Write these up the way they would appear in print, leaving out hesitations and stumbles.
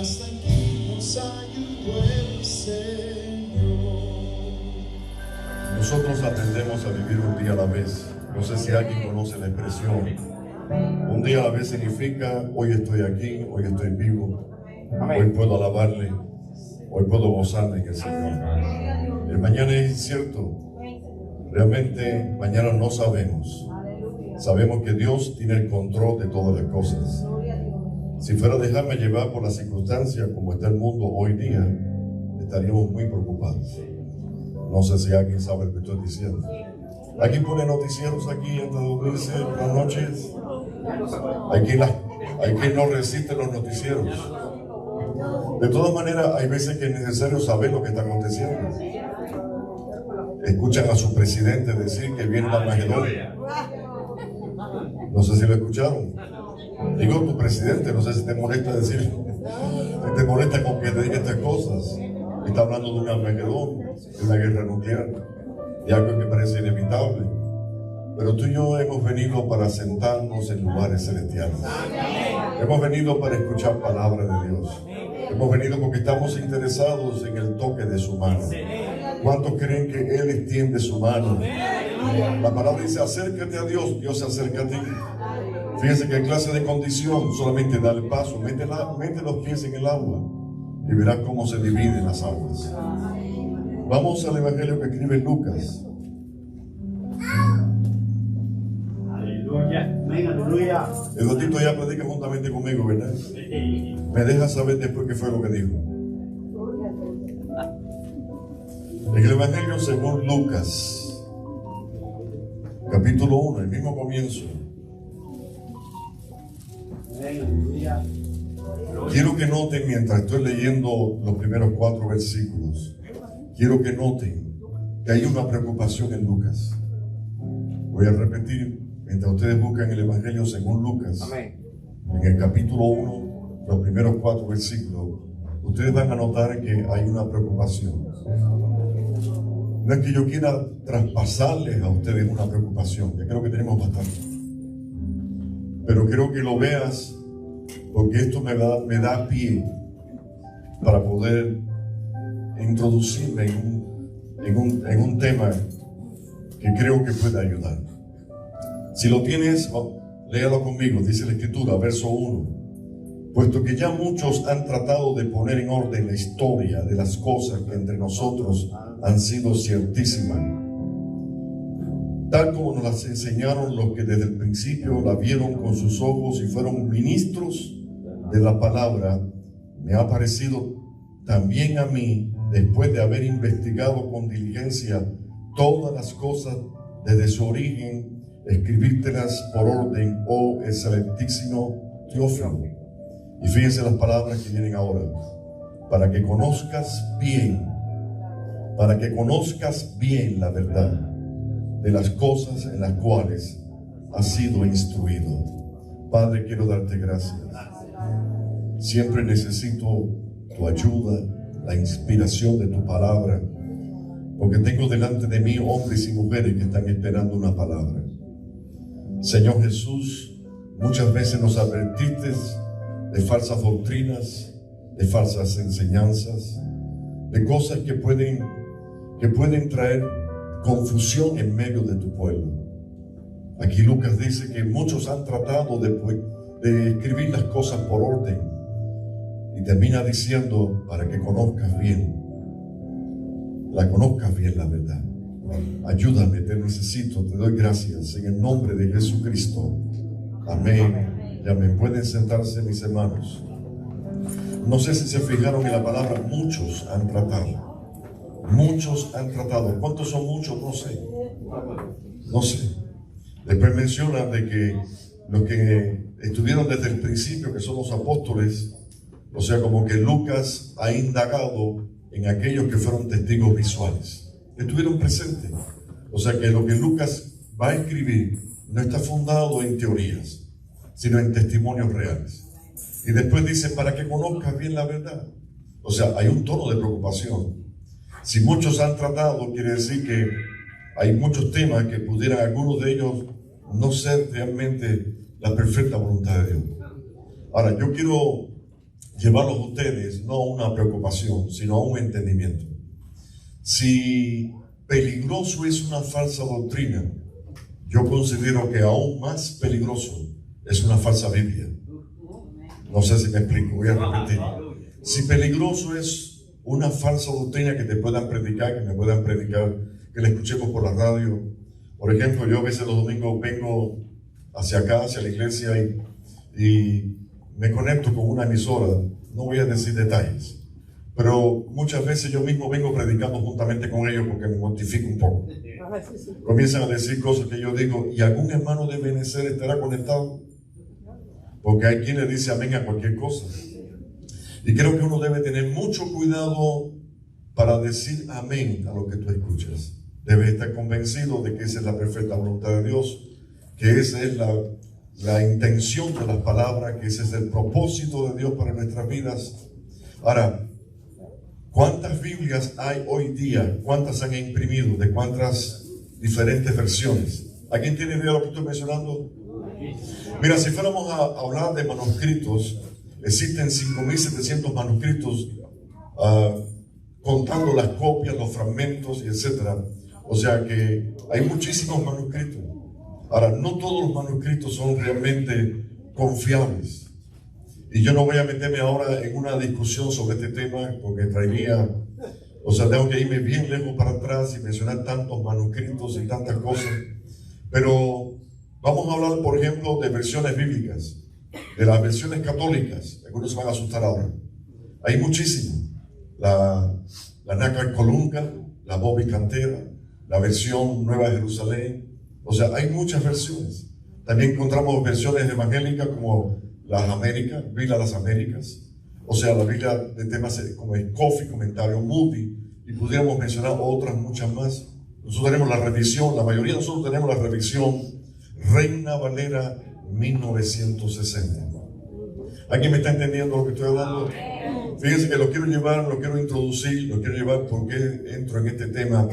hasta aquí nos ayudó el Señor. Nosotros aprendemos a vivir un día a la vez. No sé si alguien conoce la expresión. Un día a la vez significa hoy estoy aquí, hoy estoy vivo, hoy puedo alabarle, hoy puedo gozarme en el Señor. El mañana es incierto. Realmente mañana no sabemos. Sabemos que Dios tiene el control de todas las cosas. Si fuera a dejarme llevar por las circunstancias como está el mundo hoy día, estaríamos muy preocupados. No sé si alguien sabe lo que estoy diciendo. ¿Alguien pone noticieros aquí antes de dormirse por las noches? Hay quien no resiste los noticieros. De todas maneras, hay veces que es necesario saber lo que está aconteciendo. Escuchan a su presidente decir que viene la Macedonia. No sé si lo escucharon. Digo tu presidente, no sé si te molesta decir, si te molesta con que te diga estas cosas. Está hablando de una Macedonia, de una guerra nuclear, de algo que parece inevitable. Pero tú y yo hemos venido para sentarnos en lugares celestiales. Hemos venido para escuchar palabra de Dios. Hemos venido porque estamos interesados en el toque de su mano. ¿Cuántos creen que Él extiende su mano? La palabra dice, acércate a Dios, Dios se acerca a ti. Fíjense qué clase de condición, solamente da el paso, mete los pies en el agua y verás cómo se dividen las aguas. Vamos al evangelio que escribe Lucas. Aleluya, aleluya. Eduardito ya predica juntamente conmigo, ¿verdad? Me deja saber después qué fue lo que dijo. En el evangelio según Lucas, capítulo 1, el mismo comienzo. Quiero que noten mientras estoy leyendo los primeros 4 versículos, quiero que noten que hay una preocupación en Lucas. Voy a repetir, mientras ustedes buscan el Evangelio según Lucas, en el capítulo 1, los primeros 4 versículos, ustedes van a notar que hay una preocupación. No es que yo quiera traspasarles a ustedes una preocupación, ya creo que tenemos bastante. Pero quiero que lo veas, porque esto me da pie para poder introducirme en un tema que creo que puede ayudar. Si lo tienes, léalo conmigo. Dice la Escritura, verso 1. Puesto que ya muchos han tratado de poner en orden la historia de las cosas que entre nosotros han sido ciertísimas, tal como nos las enseñaron los que desde el principio la vieron con sus ojos y fueron ministros de la palabra, me ha parecido también a mí, después de haber investigado con diligencia todas las cosas desde su origen, escribírtelas por orden, oh excelentísimo Teófilo. Y fíjense las palabras que vienen ahora. Para que conozcas bien la verdad de las cosas en las cuales has sido instruido. Padre, quiero darte gracias. Siempre necesito tu ayuda, la inspiración de tu palabra, porque tengo delante de mí hombres y mujeres que están esperando una palabra. Señor Jesús, muchas veces nos advertiste de falsas doctrinas, de falsas enseñanzas, de cosas que pueden traer confusión en medio de tu pueblo. Aquí Lucas dice que muchos han tratado de escribir las cosas por orden, y termina diciendo para que conozcas bien la verdad. Ayúdame, te necesito, te doy gracias en el nombre de Jesucristo. Amén. Ya me pueden sentarse mis hermanos. No sé si se fijaron en la palabra muchos han tratado. Muchos han tratado. ¿Cuántos son muchos? No sé. Después menciona de que los que estuvieron desde el principio, que son los apóstoles, o sea, como que Lucas ha indagado en aquellos que fueron testigos visuales, estuvieron presentes. O sea que lo que Lucas va a escribir no está fundado en teorías, sino en testimonios reales. Y después dice, para que conozcas bien la verdad. O sea, hay un tono de preocupación. Si muchos han tratado, quiere decir que hay muchos temas que pudieran algunos de ellos no ser realmente la perfecta voluntad de Dios. Ahora, yo quiero llevarlos a ustedes no a una preocupación, sino a un entendimiento. Si peligroso es una falsa doctrina, yo considero que aún más peligroso es una falsa Biblia. No sé si me explico, voy a repetir. Si peligroso es una falsa doctrina que te puedan predicar, que me puedan predicar, que la escuchemos por la radio. Por ejemplo, yo a veces los domingos vengo hacia acá, hacia la iglesia y me conecto con una emisora. No voy a decir detalles, pero muchas veces yo mismo vengo predicando juntamente con ellos porque me mortifico un poco. Comienzan a decir cosas que yo digo, ¿y algún hermano de Benecer estará conectado? Porque hay quien le dice amén a cualquier cosa. Y creo que uno debe tener mucho cuidado para decir amén a lo que tú escuchas. Debes estar convencido de que esa es la perfecta voluntad de Dios, que esa es la intención de las palabras, que ese es el propósito de Dios para nuestras vidas. Ahora, ¿cuántas Biblias hay hoy día? ¿Cuántas han imprimido? ¿De cuántas diferentes versiones? ¿Alguien tiene idea de lo que estoy mencionando? Mira, si fuéramos a hablar de manuscritos, existen 5.700 manuscritos, contando las copias, los fragmentos, etc. O sea que hay muchísimos manuscritos. Ahora, no todos los manuscritos son realmente confiables. Y yo no voy a meterme ahora en una discusión sobre este tema porque traería, o sea, tengo que irme bien lejos para atrás y mencionar tantos manuscritos y tantas cosas. Pero vamos a hablar, por ejemplo, de versiones bíblicas, de las versiones católicas. Algunos se van a asustar ahora. Hay muchísimas. La Nácar Colunga, la Bobby Cantera, la versión Nueva Jerusalén. O sea, hay muchas versiones. También encontramos versiones evangélicas como las Américas, Biblia de las Américas. O sea, la Biblia de temas como Scofield, Comentario Moody, y pudiéramos mencionar otras muchas más. Nosotros tenemos la revisión, la mayoría de nosotros tenemos la revisión Reina Valera 1960. ¿Alguien me está entendiendo lo que estoy hablando? Fíjense que lo quiero introducir, lo quiero llevar porque entro en este tema.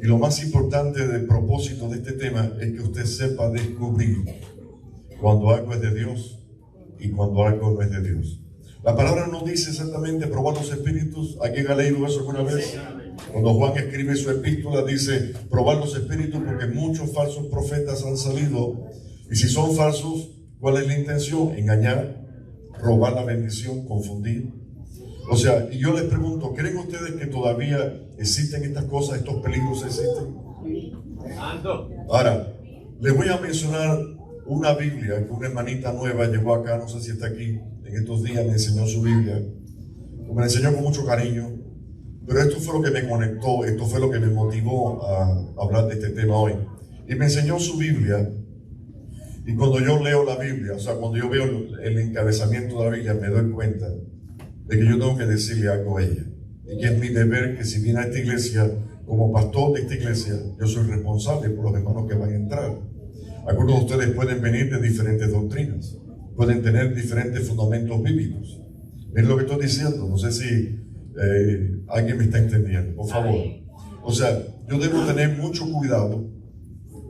Y lo más importante del propósito de este tema es que usted sepa descubrir cuando algo es de Dios y cuando algo no es de Dios. La palabra no dice exactamente probar los espíritus. ¿Alguien ha leído eso alguna vez? Cuando Juan escribe su epístola dice probar los espíritus porque muchos falsos profetas han salido. Y si son falsos, ¿cuál es la intención? Engañar, robar la bendición, confundir. O sea, y yo les pregunto, ¿creen ustedes que todavía existen estas cosas, estos peligros existen? Ahora, les voy a mencionar una Biblia que una hermanita nueva llegó acá, no sé si está aquí, en estos días me enseñó su Biblia. Me la enseñó con mucho cariño, pero esto fue lo que me conectó, esto fue lo que me motivó a hablar de este tema hoy. Y me enseñó su Biblia, y cuando yo leo la Biblia, o sea, cuando yo veo el encabezamiento de la Biblia, me doy cuenta de que yo tengo que decirle algo a ella. Y que es mi deber que si viene a esta iglesia, como pastor de esta iglesia, yo soy responsable por los hermanos que van a entrar. Algunos de ustedes pueden venir de diferentes doctrinas, pueden tener diferentes fundamentos bíblicos. ¿Ven lo que estoy diciendo? No sé si alguien me está entendiendo, por favor. O sea, yo debo tener mucho cuidado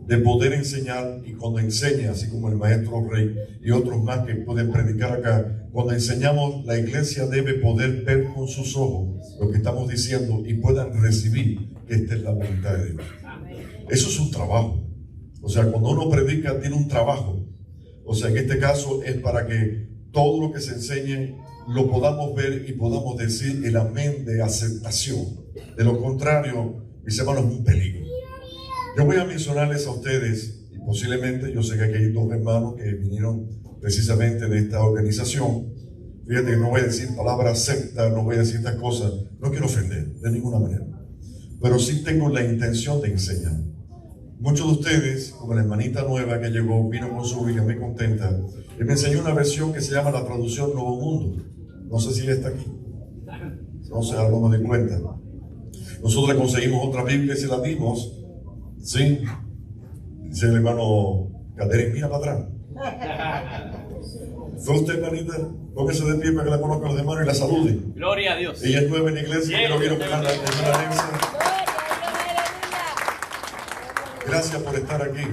de poder enseñar, y cuando enseñe, así como el maestro Rey y otros más que pueden predicar acá, cuando enseñamos, la iglesia debe poder ver con sus ojos lo que estamos diciendo y puedan recibir que esta es la voluntad de Dios. Eso es un trabajo. O sea, cuando uno predica tiene un trabajo. O sea, en este caso es para que todo lo que se enseñe lo podamos ver y podamos decir el amén de aceptación. De lo contrario, mis hermanos, es un peligro. Yo voy a mencionarles a ustedes, y posiblemente, yo sé que aquí hay dos hermanos que vinieron precisamente de esta organización. Fíjate que no voy a decir palabras secta, no voy a decir estas cosas, no quiero ofender de ninguna manera, pero sí tengo la intención de enseñar. Muchos de ustedes, como la hermanita nueva que llegó, vino con su Biblia muy contenta, y me enseñó una versión que se llama la traducción Nuevo Mundo. No sé si ella está aquí, no sé, ahora no me doy cuenta. Nosotros le conseguimos otra Biblia y se la dimos. Sí, dice el hermano Caterín, mira para atrás. ¿Fue usted, hermanita? Póngase de pie para que la conozcan los hermanos y la saluden. Gloria a Dios. Ella es nueva en la iglesia, pero quiero que la herencia. Gracias por estar aquí.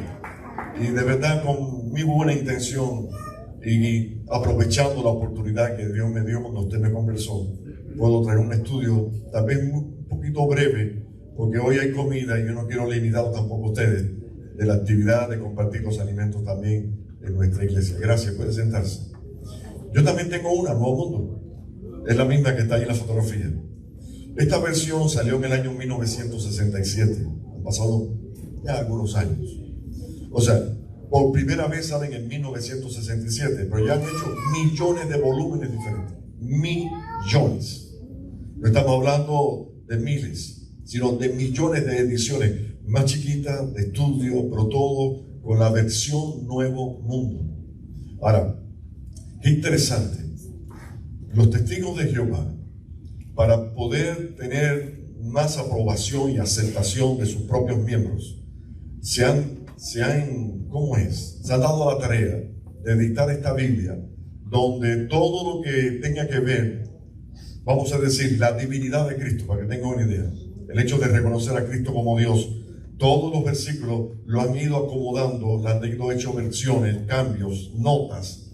Y de verdad, con muy buena intención. Y aprovechando la oportunidad que Dios me dio cuando usted me conversó, puedo traer un estudio tal vez un poquito breve, porque hoy hay comida y yo no quiero limitar tampoco a ustedes de la actividad de compartir los alimentos también en nuestra iglesia. Gracias, puede sentarse. Yo también tengo una, Nuevo Mundo. Es la misma que está ahí en la fotografía. Esta versión salió en el año 1967. Han pasado ya algunos años. O sea, por primera vez salen en 1967, pero ya han hecho millones de volúmenes diferentes. Millones. No estamos hablando de miles, sino de millones de ediciones más chiquitas, de estudio, pero todo con la versión Nuevo Mundo. Ahora, qué interesante. Los testigos de Jehová, para poder tener más aprobación y aceptación de sus propios miembros, se han dado la tarea de editar esta Biblia, donde todo lo que tenga que ver, vamos a decir, la divinidad de Cristo, para que tengan una idea, el hecho de reconocer a Cristo como Dios, todos los versículos lo han ido acomodando, le han ido hecho versiones, cambios, notas,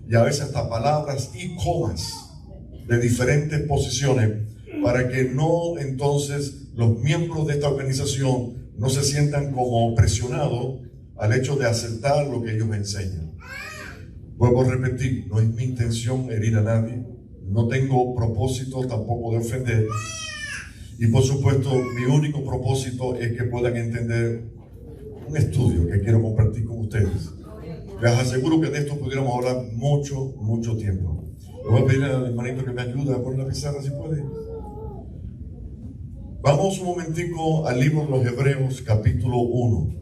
y a veces hasta palabras y comas de diferentes posiciones, para que no entonces los miembros de esta organización no se sientan como presionados al hecho de aceptar lo que ellos enseñan. Vuelvo a repetir, no es mi intención herir a nadie, no tengo propósito tampoco de ofender, y por supuesto mi único propósito es que puedan entender un estudio que quiero compartir con ustedes. Les aseguro que de esto pudiéramos hablar mucho tiempo. Le voy a pedir al hermanito que me ayude a poner la pizarra si puede. Vamos un momentico al libro de los Hebreos, capítulo 1.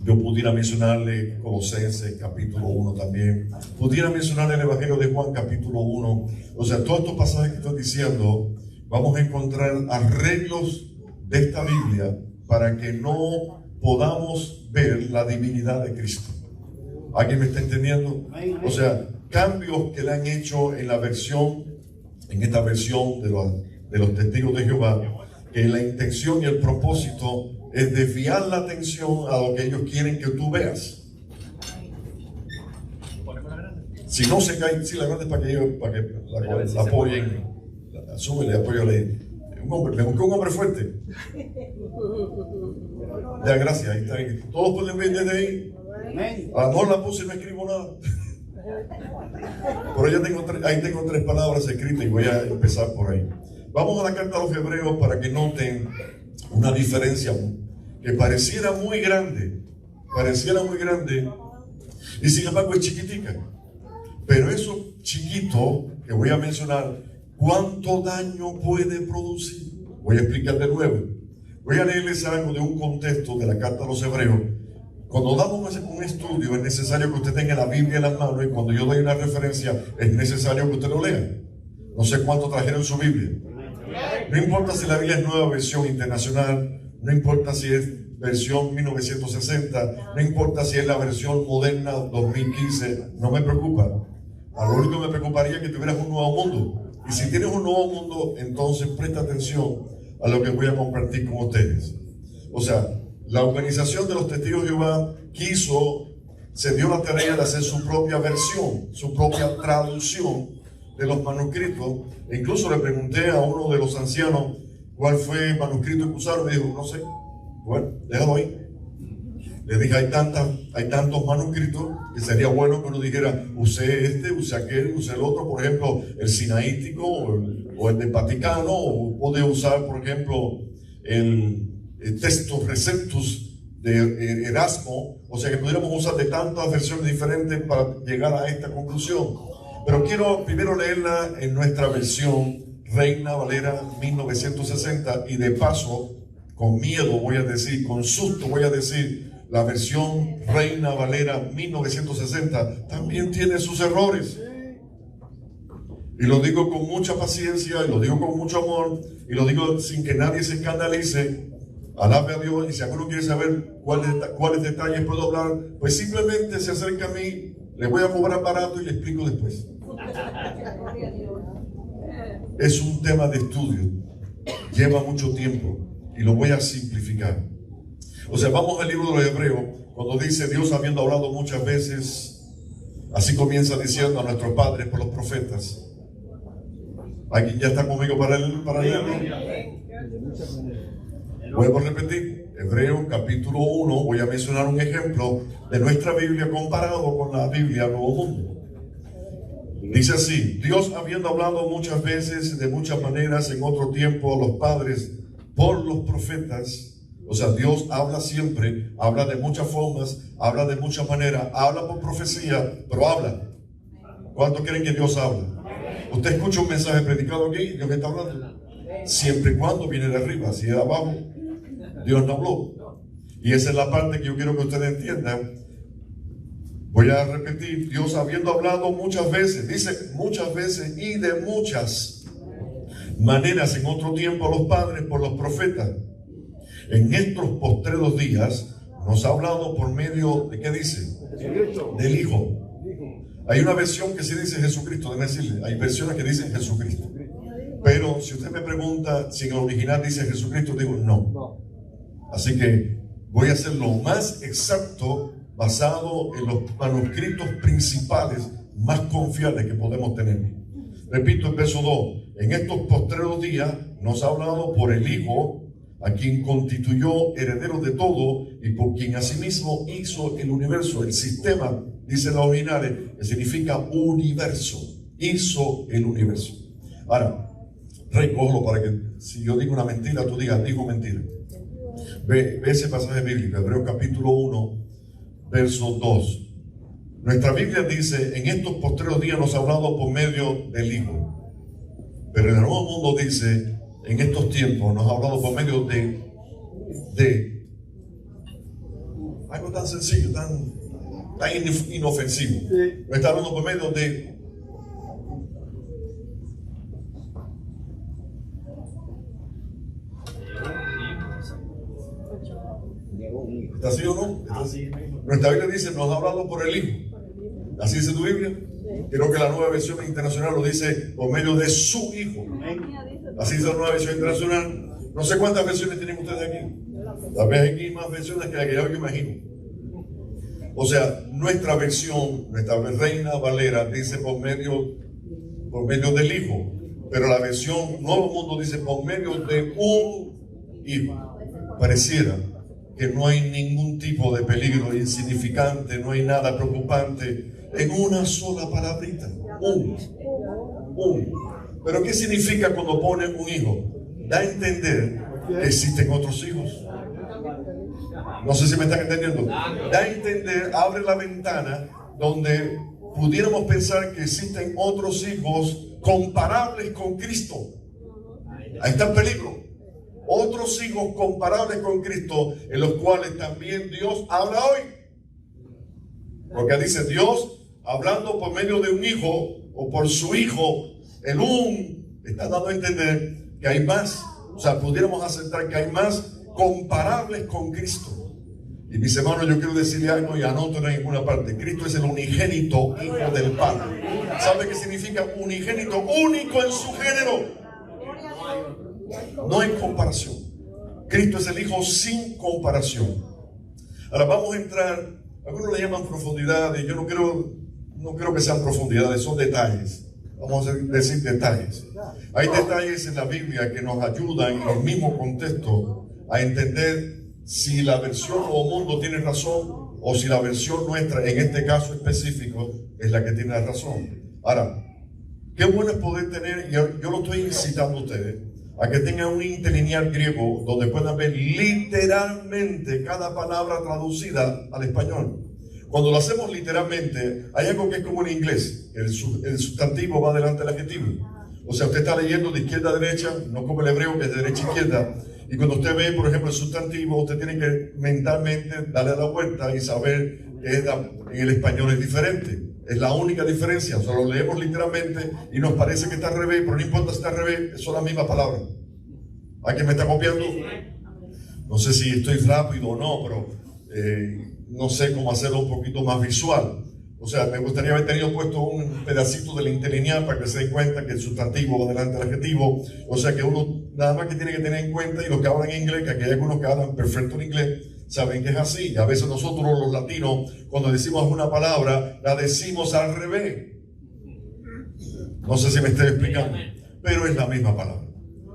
Yo pudiera mencionarle Colosenses, capítulo 1 también. Pudiera mencionarle el Evangelio de Juan, capítulo 1. O sea, todos estos pasajes que estoy diciendo, vamos a encontrar arreglos de esta Biblia para que no podamos ver la divinidad de Cristo. ¿Alguien me está entendiendo? O sea, cambios que le han hecho en esta versión de los testigos de Jehová, que la intención y el propósito es desviar la atención a lo que ellos quieren que tú veas. Si no se cae, si la grande para que la apoyen, súbele, apóyale. Me busqué un hombre fuerte. Ya, gracias, ahí está. Todos pueden ver desde ahí. A lo mejor la puse y no escribo nada. Pero ya ahí tengo 3 palabras escritas y voy a empezar por ahí. Vamos a la carta a los Hebreos para que noten una diferencia que pareciera muy grande, y sin embargo es chiquitica. Pero eso chiquito que voy a mencionar, ¿cuánto daño puede producir? Voy a explicar de nuevo. Voy a leerles algo de un contexto de la carta a los Hebreos. Cuando damos un estudio es necesario que usted tenga la Biblia en las manos, y cuando yo doy una referencia es necesario que usted lo lea. No sé cuánto trajeron su Biblia. No importa si la Biblia es nueva versión internacional, no importa si es versión 1960, no importa si es la versión moderna 2015, no me preocupa. A lo único que me preocuparía es que tuvieras un nuevo mundo. Y si tienes un nuevo mundo, entonces presta atención a lo que voy a compartir con ustedes. O sea, la organización de los testigos de Jehová se dio la tarea de hacer su propia versión, su propia traducción de los manuscritos. E incluso le pregunté a uno de los ancianos cuál fue el manuscrito que usaron. Me dijo, no sé. Bueno, déjalo ahí. Le dije, hay tantos manuscritos que sería bueno que uno dijera, usé este, usé aquel, usé el otro. Por ejemplo, el sinaítico o el del Vaticano, o puede usar, por ejemplo, el Textus Receptus de Erasmo. O sea que pudiéramos usar de tantas versiones diferentes para llegar a esta conclusión. Pero quiero primero leerla en nuestra versión Reina Valera 1960, y de paso, con miedo voy a decir, con susto voy a decir, la versión Reina Valera 1960 también tiene sus errores. Y lo digo con mucha paciencia, y lo digo con mucho amor, y lo digo sin que nadie se escandalice. Alabe a Dios, y si alguno quiere saber cuáles detalles puedo hablar, pues simplemente se acerca a mí, le voy a cobrar barato y le explico después. Es un tema de estudio, lleva mucho tiempo y lo voy a simplificar. O sea, vamos al libro de los Hebreos, cuando dice Dios, habiendo hablado muchas veces Así comienza diciendo a nuestros padres por los profetas. ¿Alguien ya está conmigo para leerlo? Vuelvo a repetir, Hebreos capítulo 1, voy a mencionar un ejemplo de nuestra Biblia comparado con la Biblia Nuevo Mundo. Dice así: Dios, habiendo hablado muchas veces, de muchas maneras, en otro tiempo a los padres por los profetas. O sea, Dios habla siempre, habla de muchas formas, habla de muchas maneras, habla por profecía, pero habla. ¿Cuántos creen que Dios habla? Usted escucha un mensaje predicado aquí, Dios está hablando. Siempre y cuando viene de arriba, si es de abajo, Dios no habló. Y esa es la parte que yo quiero que ustedes entiendan. Voy a repetir: Dios, habiendo hablado muchas veces, dice muchas veces y de muchas maneras en otro tiempo a los padres por los profetas, en estos postreros días nos ha hablado por medio de, ¿qué dice? Del Hijo. Hay una versión que sí dice Jesucristo, déjame decirle, hay versiones que dicen Jesucristo. Pero si usted me pregunta si en el original dice Jesucristo, digo no. Así que voy a hacer lo más exacto basado en los manuscritos principales más confiables que podemos tener. Repito el verso 2: en estos postreros días nos ha hablado por el Hijo, a quien constituyó heredero de todo y por quien asimismo hizo el universo. El sistema, dice la original, que significa universo. Hizo el universo. Ahora, recógelo para que si yo digo una mentira, tú digas, digo mentira. Ve ese pasaje bíblico, Hebreos capítulo 1, verso 2. Nuestra Biblia dice: en estos postreros días nos ha hablado por medio del Hijo. Pero en el Nuevo Mundo dice: en estos tiempos nos ha hablado por medio de algo tan sencillo, tan inofensivo. Nos está hablando por medio de ¿está así o no? Nuestra Biblia dice: nos ha hablado por el Hijo. ¿Así dice tu Biblia? Creo que la Nueva Versión Internacional lo dice por medio de su Hijo. Así dice la Nueva Versión Internacional. No sé cuántas versiones tienen ustedes aquí. Tal vez hay aquí más versiones que la que yo me imagino. O sea, nuestra versión, nuestra Reina Valera dice por medio del Hijo. Pero la versión Nuevo Mundo dice por medio de un Hijo. Pareciera que no hay ningún tipo de peligro insignificante, no hay nada preocupante en una sola palabrita. Un. Pero ¿qué significa cuando pone un hijo? Da a entender que existen otros hijos. No sé si me están entendiendo. Da a entender, abre la ventana donde pudiéramos pensar que existen otros hijos comparables con Cristo. Ahí está el peligro. Otros hijos comparables con Cristo, en los cuales también Dios habla hoy. Porque dice Dios hablando por medio de un hijo o por su hijo, está dando a entender que hay más. O sea, pudiéramos aceptar que hay más comparables con Cristo. Y mis hermanos, yo quiero decirle algo y anótalo en ninguna parte: Cristo es el unigénito Hijo del Padre. ¿Sabe qué significa unigénito? Único en su género. No hay comparación. Cristo es el Hijo sin comparación. Ahora vamos a entrar, algunos le llaman profundidades. Yo no creo que sean profundidades, son detalles. Vamos a decir detalles. Hay detalles en la Biblia que nos ayudan en el mismo contexto a entender si la versión Nuevo Mundo tiene razón o si la versión nuestra, en este caso específico, es la que tiene la razón. Ahora, qué bueno es poder tener, y yo lo estoy incitando a ustedes, a que tengan un interlineal griego donde puedan ver literalmente cada palabra traducida al español. Cuando lo hacemos literalmente, hay algo que es como en inglés: el sustantivo va delante del adjetivo. O sea, usted está leyendo de izquierda a derecha, no como el hebreo que es de derecha a izquierda. Y cuando usted ve, por ejemplo, el sustantivo, usted tiene que mentalmente darle la vuelta y saber que en el español es diferente. Es la única diferencia. O sea, lo leemos literalmente y nos parece que está al revés, pero no importa si está al revés, son las mismas palabras. ¿Hay quien me está copiando? No sé si estoy rápido o no, pero no sé cómo hacerlo un poquito más visual. O sea, me gustaría haber tenido puesto un pedacito de la interlineal para que se den cuenta que el sustantivo va delante del adjetivo. O sea que uno nada más que tiene que tener en cuenta, y los que hablan inglés, que aquí hay algunos que hablan perfecto en inglés, saben que es así. Y a veces nosotros los latinos, cuando decimos una palabra, la decimos al revés. No sé si me estoy explicando, pero es la misma palabra.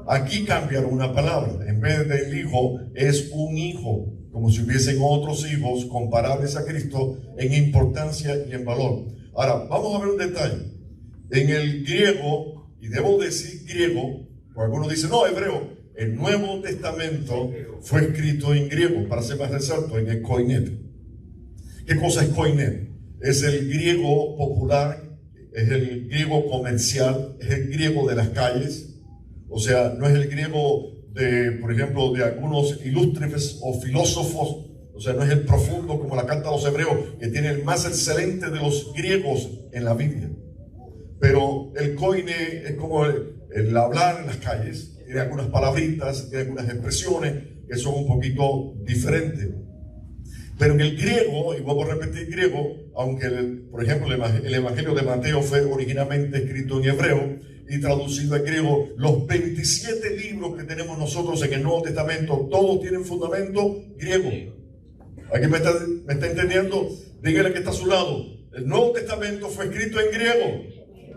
Aquí cambiaron una palabra. En vez del hijo, es un hijo, como si hubiesen otros hijos comparables a Cristo en importancia y en valor. Ahora, vamos a ver un detalle. En el griego, y debo decir griego, porque algunos dicen, no, hebreo. El Nuevo Testamento fue escrito en griego, para ser más exacto, en el koiné. ¿Qué cosa es koiné? Es el griego popular, es el griego comercial, es el griego de las calles. O sea, no es el griego de, por ejemplo, de algunos ilustres o filósofos. O sea, no es el profundo como la carta a los hebreos, que tiene el más excelente de los griegos en la Biblia. Pero el koiné es como el hablar en las calles. Tiene algunas palabritas, tiene algunas expresiones que son un poquito diferentes. Pero en el griego, y vuelvo a repetir griego, aunque por ejemplo el Evangelio de Mateo fue originalmente escrito en hebreo y traducido al griego, los 27 libros que tenemos nosotros en el Nuevo Testamento, todos tienen fundamento griego. ¿Aquí me está entendiendo? Dígale que está a su lado. El Nuevo Testamento fue escrito en griego.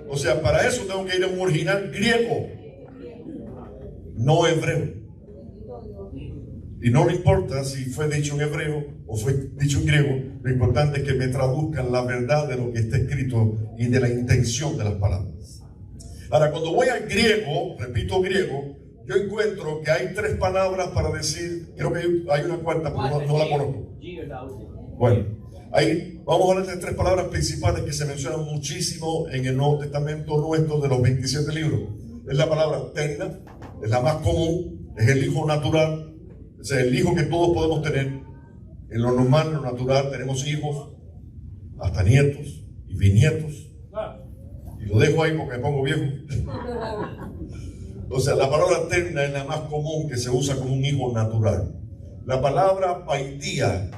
O sea, para eso tengo que ir a un original griego, no hebreo. Y no le importa si fue dicho en hebreo o fue dicho en griego, lo importante es que me traduzcan la verdad de lo que está escrito y de la intención de las palabras. Ahora, cuando voy al griego, repito griego, yo encuentro que hay 3 palabras para decir, creo que hay una cuarta, pero no la conozco. Bueno, ahí vamos a hablar de 3 palabras principales que se mencionan muchísimo en el Nuevo Testamento nuestro de los 27 libros. Es la palabra terna, es la más común, es el hijo natural. O sea, el hijo que todos podemos tener. En lo normal, en lo natural, tenemos hijos, hasta nietos y bisnietos. Y lo dejo ahí porque me pongo viejo. O sea, la palabra terna es la más común que se usa como un hijo natural. La palabra paidía,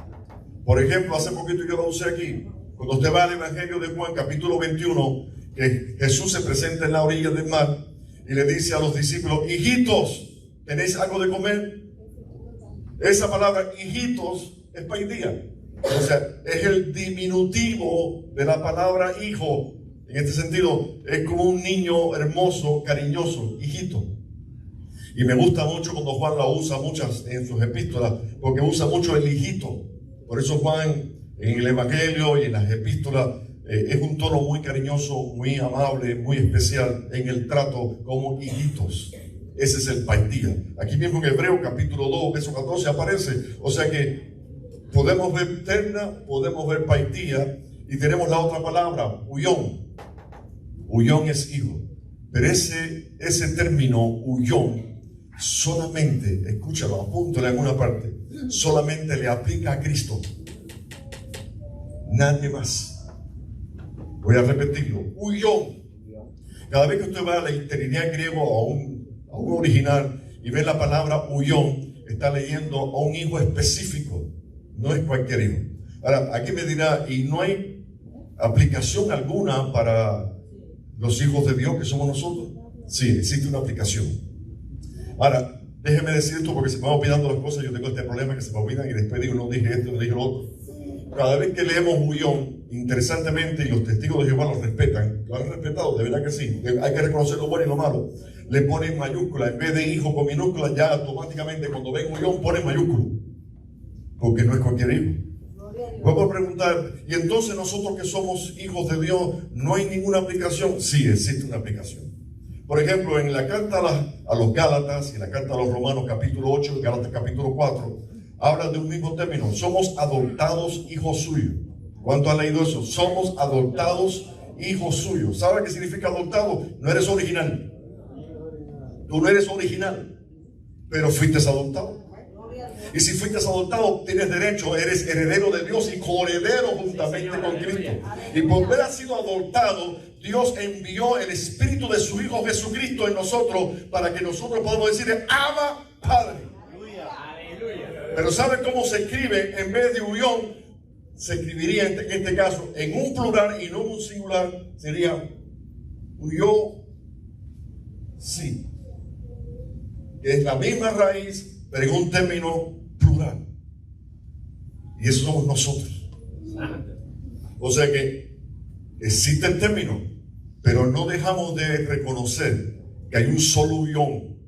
por ejemplo, hace poquito yo la usé aquí. Cuando usted va al Evangelio de Juan, capítulo 21, que Jesús se presenta en la orilla del mar y le dice a los discípulos, hijitos, ¿tenéis algo de comer? Esa palabra, hijitos, es paidía. O sea, es el diminutivo de la palabra hijo. En este sentido, es como un niño hermoso, cariñoso, hijito. Y me gusta mucho cuando Juan la usa muchas en sus epístolas, porque usa mucho el hijito. Por eso Juan, en el Evangelio y en las epístolas, es un tono muy cariñoso, muy amable, muy especial en el trato como hijitos. Ese es el paidía. Aquí mismo en Hebreo capítulo 2, verso 14 aparece. O sea que podemos ver terna, podemos ver paidía, y tenemos la otra palabra, huyón. Huyón es hijo. Pero ese término huyón solamente, escúchalo, apúntale en alguna parte, solamente le aplica a Cristo. Nadie más. Voy a repetirlo. Huyón. Cada vez que usted va a la interlineal griego a un original y ve la palabra huyón, está leyendo a un hijo específico, no es cualquier hijo. Ahora, aquí me dirá, ¿y no hay aplicación alguna para los hijos de Dios que somos nosotros? Sí, existe una aplicación. Ahora, déjeme decir esto porque se me van olvidando las cosas. Yo tengo este problema que se me olvidan y después digo, no dije esto, no dije lo otro. Cada vez que leemos huyón, interesantemente, y los testigos de Jehová lo respetan, lo han respetado, de verdad que sí, hay que reconocer lo bueno y lo malo, le ponen mayúscula, en vez de hijo con minúscula, ya automáticamente cuando ven huyón ponen mayúscula, porque no es cualquier hijo. Vuelvo a preguntar, y entonces nosotros que somos hijos de Dios, ¿no hay ninguna aplicación? Sí, existe una aplicación. Por ejemplo, en la carta a los Gálatas y la carta a los Romanos capítulo 8 y Gálatas capítulo 4, hablan de un mismo término, somos adoptados hijos suyos. ¿Cuánto han leído eso? Somos adoptados hijos suyos. ¿Sabe qué significa adoptado? No eres original. Tú no eres original, pero fuiste adoptado. Y si fuiste adoptado, tienes derecho, eres heredero de Dios y coheredero juntamente con Cristo. Y por haber sido adoptado, Dios envió el Espíritu de su Hijo Jesucristo en nosotros para que nosotros podamos decirle, Abba, Padre. Pero ¿saben cómo se escribe? En vez de huyón, se escribiría en este caso en un plural y no en un singular, sería huyó, sí, que es la misma raíz, pero en un término plural. Y eso somos nosotros. O sea que existe el término, pero no dejamos de reconocer que hay un solo huyón,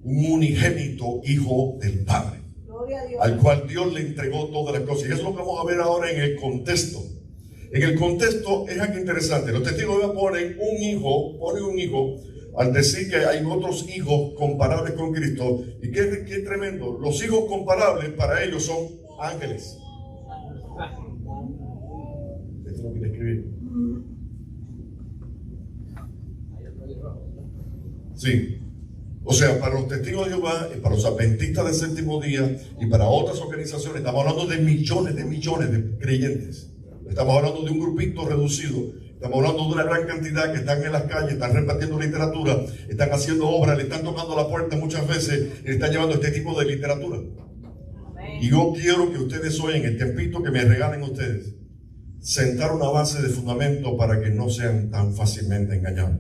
un unigénito hijo del Padre, al cual Dios le entregó todas las cosas. Y eso es lo que vamos a ver ahora en el contexto. En el contexto es algo interesante. Los testigos de Jehová ponen un hijo al decir que hay otros hijos comparables con Cristo. Y qué tremendo. Los hijos comparables para ellos son ángeles. Esto lo quiere escribir. Sí. O sea, para los testigos de Jehová, y para los adventistas del séptimo día y para otras organizaciones, estamos hablando de millones de creyentes. Estamos hablando de un grupito reducido. Estamos hablando de una gran cantidad que están en las calles, están repartiendo literatura, están haciendo obras, le están tocando la puerta muchas veces y le están llevando este tipo de literatura. Y yo quiero que ustedes hoy, en el tiempito que me regalen ustedes, sentar una base de fundamento para que no sean tan fácilmente engañados.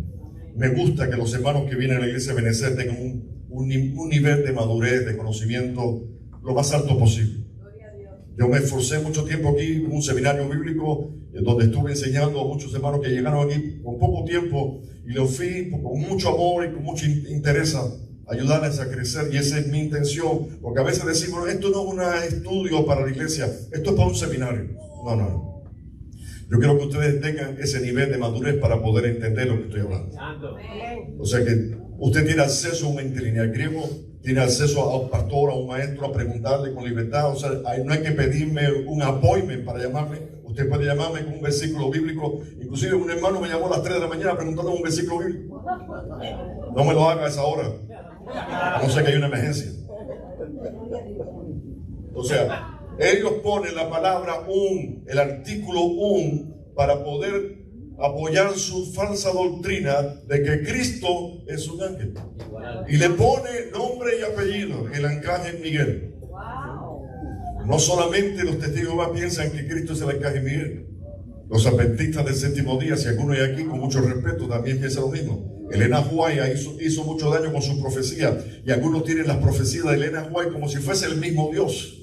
Me gusta que los hermanos que vienen a la iglesia de Benecer tengan un nivel de madurez, de conocimiento lo más alto posible. Yo me esforcé mucho tiempo aquí en un seminario bíblico donde estuve enseñando a muchos hermanos que llegaron aquí con poco tiempo y los fui con mucho amor y con mucho interés a ayudarles a crecer, y esa es mi intención, porque a veces decimos, esto no es un estudio para la iglesia, esto es para un seminario. No. Yo quiero que ustedes tengan ese nivel de madurez para poder entender lo que estoy hablando. O sea que usted tiene acceso a un mente lineal griego, tiene acceso a un pastor, a un maestro, a preguntarle con libertad. O sea, no hay que pedirme un appointment para llamarme. Usted puede llamarme con un versículo bíblico. Inclusive un hermano me llamó a las 3 de la mañana preguntando un versículo bíblico. No me lo haga a esa hora. No sé que hay una emergencia. O sea, ellos ponen la palabra el artículo para poder apoyar su falsa doctrina de que Cristo es un ángel. Y le pone nombre y apellido, el arcángel Miguel. No solamente los testigos de Jehová piensan que Cristo es el arcángel Miguel. Los adventistas del séptimo día, si alguno hay aquí, con mucho respeto, también piensa lo mismo. Elena White hizo mucho daño con su profecía, y algunos tienen las profecías de Elena White como si fuese el mismo Dios.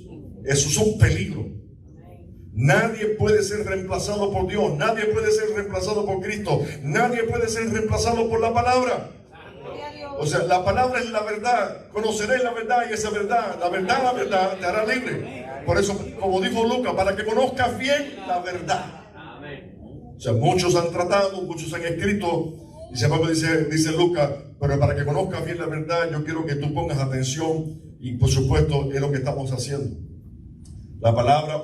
Eso es un peligro. Nadie puede ser reemplazado por Dios, nadie puede ser reemplazado por Cristo, nadie puede ser reemplazado por la palabra. O sea, la palabra es la verdad. Conoceréis la verdad y esa verdad, la verdad te hará libre. Por eso, como dijo Lucas, para que conozcas bien la verdad. O sea, muchos han tratado, muchos han escrito, y sin embargo dice Lucas, pero para que conozcas bien la verdad, yo quiero que tú pongas atención, y por supuesto es lo que estamos haciendo. La palabra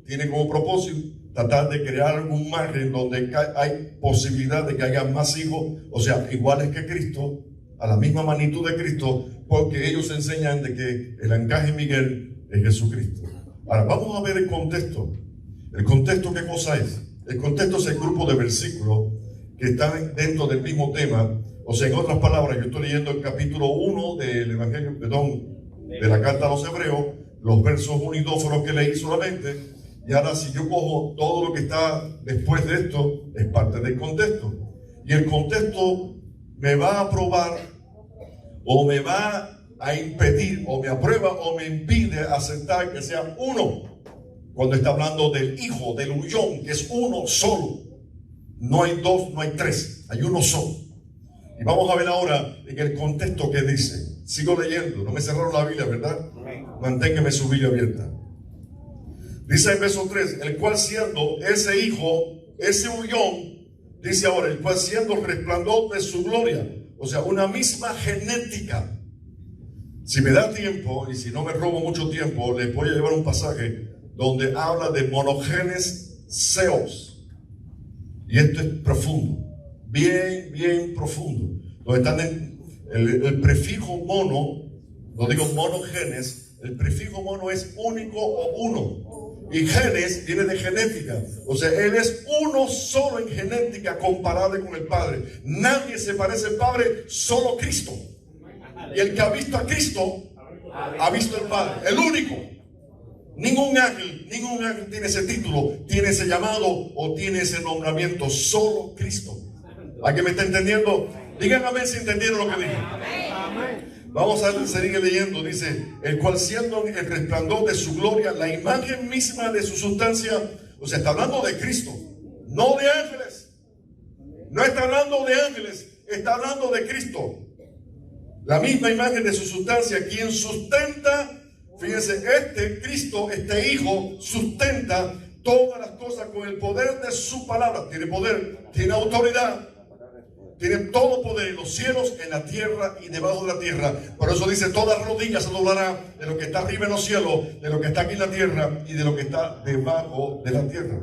tiene como propósito tratar de crear un margen donde hay posibilidad de que haya más hijos, o sea, iguales que Cristo, a la misma magnitud de Cristo, porque ellos enseñan de que el arcángel Miguel es Jesucristo. Ahora, vamos a ver el contexto. ¿El contexto qué cosa es? El contexto es el grupo de versículos que están dentro del mismo tema. O sea, en otras palabras, yo estoy leyendo el capítulo 1 del Evangelio, de la carta a los Hebreos. Los versos 1 y 2 fueron los que leí solamente. Y ahora, si yo cojo todo lo que está después de esto, es parte del contexto. Y el contexto me va a probar, o me va a impedir, o me aprueba, o me impide aceptar que sea uno. Cuando está hablando del hijo, del huyón, que es uno solo. No hay dos, no hay tres, hay uno solo. Y vamos a ver ahora en el contexto que dice. Sigo leyendo, no me cerraron la Biblia, ¿verdad? Manténgame su Biblia abierta. Dice en verso 3, el cual siendo ese hijo, ese huyón, dice ahora, el cual siendo resplandor de su gloria, o sea, una misma genética. Si me da tiempo, y si no me robo mucho tiempo, les voy a llevar un pasaje donde habla de monogenes seos. Y esto es profundo, bien profundo. Donde están el prefijo mono, no digo monogenes, el prefijo mono es único o uno. Y genes viene de genética. O sea, él es uno solo en genética comparable con el Padre. Nadie se parece al Padre, solo Cristo. Y el que ha visto a Cristo, ha visto al Padre. El único. Ningún ángel tiene ese título, tiene ese llamado o tiene ese nombramiento. Solo Cristo. ¿Alguien me está entendiendo? Digan amén si entendieron lo que dije. Vamos a seguir leyendo. Dice, el cual siendo el resplandor de su gloria, la imagen misma de su sustancia. O sea, está hablando de Cristo, no de ángeles. No está hablando de ángeles, está hablando de Cristo. La misma imagen de su sustancia, quien sustenta. Fíjense, este Cristo, este Hijo, sustenta todas las cosas con el poder de su palabra. Tiene poder, tiene autoridad, tiene todo poder en los cielos, en la tierra y debajo de la tierra. Por eso dice, toda rodilla se doblará de lo que está arriba en los cielos, de lo que está aquí en la tierra y de lo que está debajo de la tierra.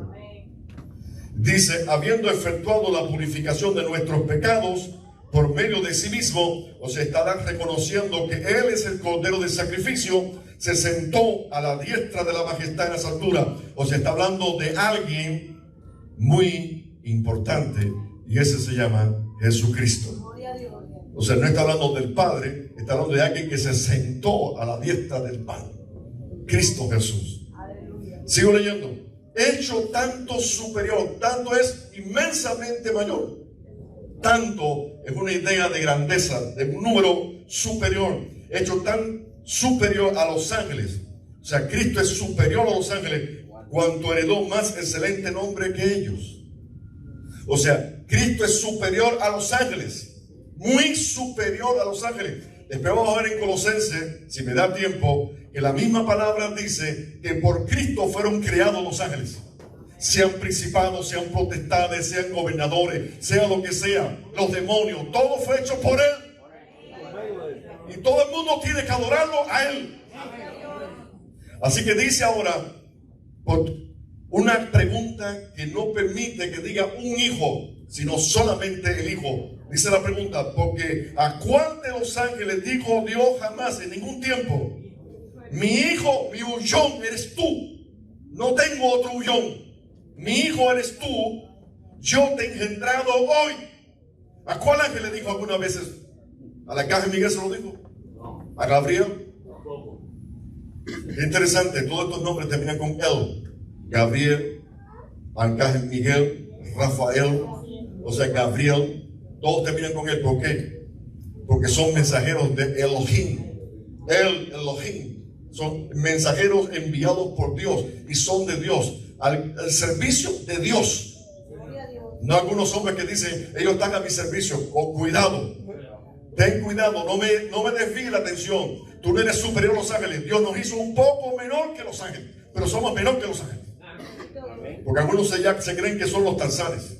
Dice, habiendo efectuado la purificación de nuestros pecados por medio de sí mismo, o sea, estarán reconociendo que Él es el Cordero del sacrificio, se sentó a la diestra de la majestad en las alturas. O sea, está hablando de alguien muy importante y ese se llama Jesucristo. O sea, no está hablando del Padre, está hablando de alguien que se sentó a la diestra del Padre. Cristo Jesús. Sigo leyendo. Hecho tanto superior, tanto es inmensamente mayor. Tanto es una idea de grandeza, de un número superior, hecho tan superior a los ángeles. O sea, Cristo es superior a los ángeles, cuanto heredó más excelente nombre que ellos. O sea, Cristo es superior a los ángeles, muy superior a los ángeles. Después vamos a ver en Colosenses, si me da tiempo, que la misma palabra dice que por Cristo fueron creados los ángeles. Sean principados, sean potestades, sean gobernadores, sea lo que sea, los demonios, todo fue hecho por Él. Y todo el mundo tiene que adorarlo a Él. Así que dice ahora, por una pregunta que no permite que diga un hijo, sino solamente el Hijo. Dice la pregunta, porque ¿a cuál de los ángeles dijo Dios jamás en ningún tiempo? Mi hijo, mi huyón eres tú. No tengo otro huyón. Mi hijo eres tú. Yo te he engendrado hoy. ¿A cuál ángel le dijo algunas veces? ¿A la caja Miguel se lo dijo? ¿A Gabriel? Qué interesante, todos estos nombres terminan con él. Gabriel, Arcángel Miguel, Rafael, o sea, Gabriel, todos terminan con él. ¿Por qué? Porque son mensajeros de Elohim. Elohim, son mensajeros enviados por Dios y son de Dios, al servicio de Dios. No algunos hombres que dicen, ellos están a mi servicio. Oh, cuidado, ten cuidado, no me desvíe la atención. Tú no eres superior a los ángeles. Dios nos hizo un poco menor que los ángeles, pero somos menor que los ángeles. Porque algunos se creen que son los tarzanes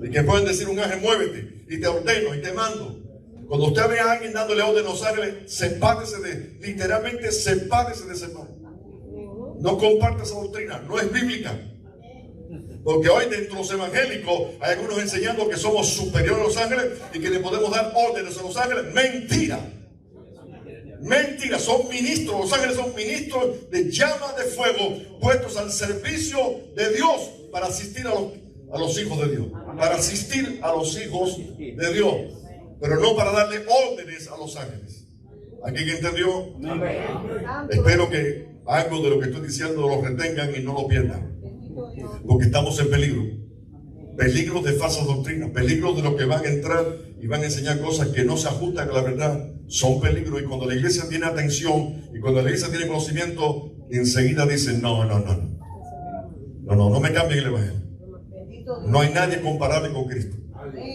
y que pueden decir un ángel, muévete y te ordeno y te mando. Cuando usted ve a alguien dándole orden a los ángeles, literalmente sepárese de ese mal. No comparte esa doctrina, no es bíblica. Porque hoy dentro de los evangélicos hay algunos enseñando que somos superiores a los ángeles y que le podemos dar órdenes a los ángeles. Mentira. Mentira, son ministros, los ángeles son ministros de llamas de fuego puestos al servicio de Dios para asistir a los hijos de Dios. Para asistir a los hijos de Dios. Pero no para darle órdenes a los ángeles. ¿Alguien entendió? Espero que algo de lo que estoy diciendo lo retengan y no lo pierdan. Porque estamos en peligro. Peligros de falsas doctrinas, peligros de los que van a entrar y van a enseñar cosas que no se ajustan a la verdad. Son peligros, y cuando la iglesia tiene atención y cuando la iglesia tiene conocimiento, enseguida dicen no me cambien el evangelio. No hay nadie comparable con Cristo.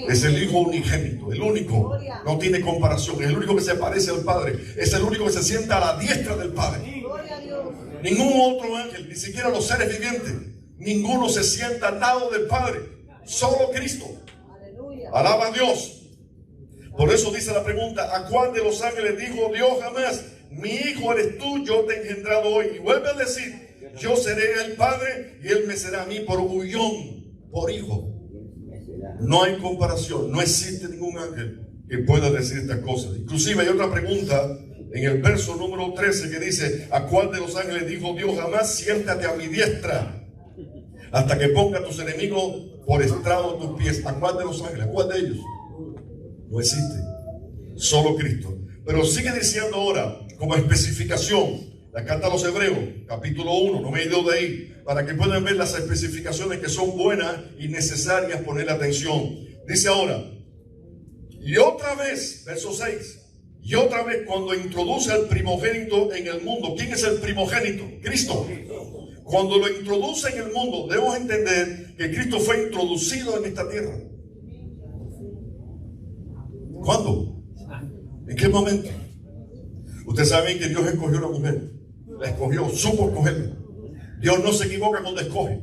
Es el Hijo unigénito, el único, no tiene comparación, es el único que se parece al Padre, es el único que se sienta a la diestra del Padre. Ningún otro ángel, ni siquiera los seres vivientes, ninguno se sienta al lado del Padre, solo Cristo. Alaba a Dios. Por eso dice la pregunta, ¿a cuál de los ángeles dijo Dios jamás? Mi hijo eres tú, yo te he engendrado hoy. Y vuelve a decir, yo seré el Padre y él me será a mí por huyón, por hijo. No hay comparación, no existe ningún ángel que pueda decir estas cosas. Inclusive hay otra pregunta en el verso número 13 que dice, ¿a cuál de los ángeles dijo Dios jamás? Siéntate a mi diestra hasta que ponga a tus enemigos por estrado de tus pies. ¿A cuál de los ángeles? ¿A cuál de ellos? No existe, solo Cristo. Pero sigue diciendo ahora, como especificación, la carta a los Hebreos, capítulo 1, no me he ido de ahí, para que puedan ver las especificaciones que son buenas y necesarias ponerle atención. Dice ahora, y otra vez, verso 6, y otra vez cuando introduce al primogénito en el mundo. ¿Quién es el primogénito? Cristo. Cuando lo introduce en el mundo, debemos entender que Cristo fue introducido en esta tierra. ¿Cuándo? ¿En qué momento? Ustedes saben que Dios escogió a la mujer. La escogió, supo escogerla. Dios no se equivoca cuando escoge.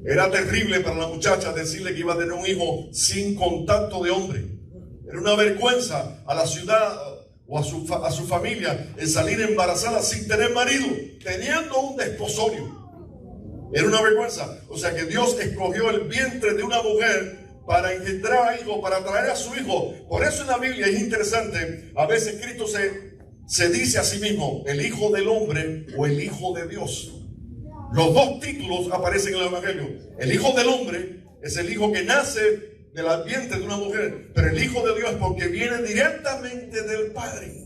Era terrible para la muchacha decirle que iba a tener un hijo sin contacto de hombre. Era una vergüenza a la ciudad o a su familia el salir embarazada sin tener marido, teniendo un desposorio. Era una vergüenza. O sea que Dios escogió el vientre de una mujer para engendrar a hijo, para traer a su hijo. Por eso en la Biblia es interesante, a veces Cristo se dice a sí mismo el Hijo del Hombre o el Hijo de Dios. Los dos títulos aparecen en el Evangelio. El Hijo del Hombre es el hijo que nace del vientre de una mujer, pero el Hijo de Dios porque viene directamente del Padre.